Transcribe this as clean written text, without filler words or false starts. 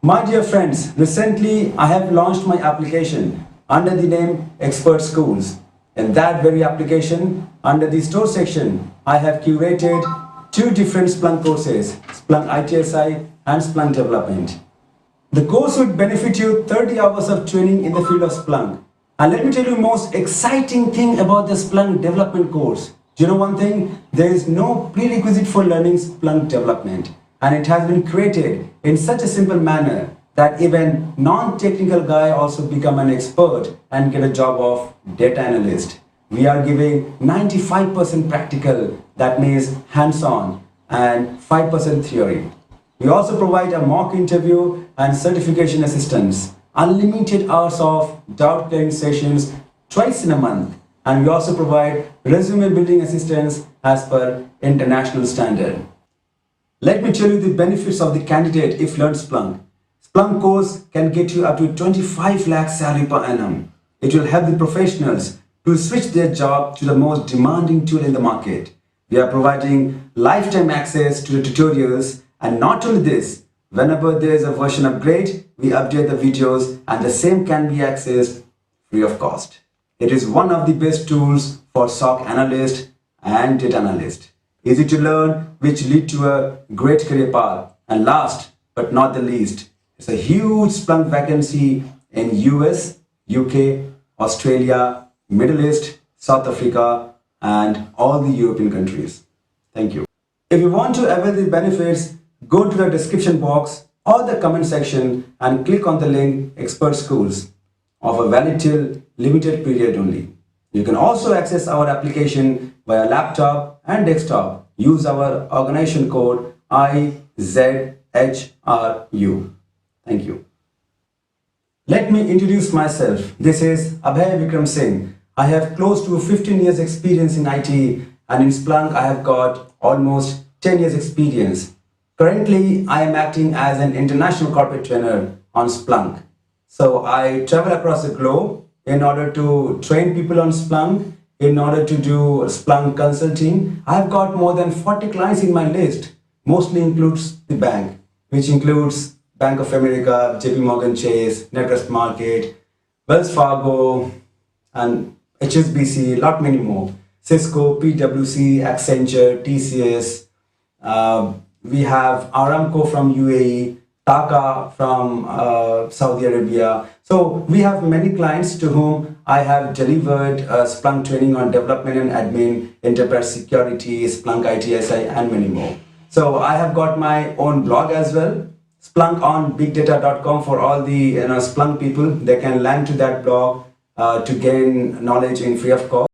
My dear friends, recently I have launched my application under the name Xpert Schools. In that very application, under the store section, I have curated two different Splunk courses, Splunk ITSI and Splunk Development. The course would benefit you 30 hours of training in the field of Splunk. And let me tell you the most exciting thing about the Splunk Development course. Do you know one thing? There is no prerequisite for learning Splunk Development. And it has been created in such a simple manner that even non-technical guy also become an expert and get a job of data analyst. We are giving 95% practical, that means hands-on, and 5% theory. We also provide a mock interview and certification assistance, unlimited hours of doubt clearing sessions twice in a month, and we also provide resume building assistance as per international standard. Let me tell you the benefits of the candidate if learned Splunk. Splunk course can get you up to 25 lakh salary per annum. It will help the professionals to switch their job to the most demanding tool in the market. We are providing lifetime access to the tutorials, and not only this, whenever there is a version upgrade, we update the videos and the same can be accessed free of cost. It is one of the best tools for SOC analyst and data analyst. Easy to learn, which lead to a great career path. And last but not the least, it's a huge Splunk vacancy in US, UK, Australia, Middle East, South Africa, and all the European countries. Thank you. If you want to avail the benefits, go to the description box or the comment section and click on the link Xpert Schools, offer valid till limited period only. You can also access our application via laptop and desktop. Use our organization code izhru. Thank you. Let me introduce myself. This is Abhay Vikram Singh. I have close to 15 years experience in IT, and in Splunk I have got almost 10 years experience. Currently, I am acting as an international corporate trainer on Splunk. So I travel across the globe in order to train people on Splunk, in order to do Splunk consulting. I have got more than 40 clients in my list, mostly includes the bank, which includes Bank of America, JP Morgan Chase, NetWest Market, Wells Fargo, and HSBC, lot many more. Cisco, PwC, Accenture, TCS. We have Aramco from UAE, Taka from Saudi Arabia. So we have many clients to whom I have delivered Splunk training on development and admin, enterprise security, Splunk ITSI, and many more. So I have got my own blog as well, SplunkOnBigData.com, for all the Splunk people. They can land to that blog to gain knowledge in free of cost.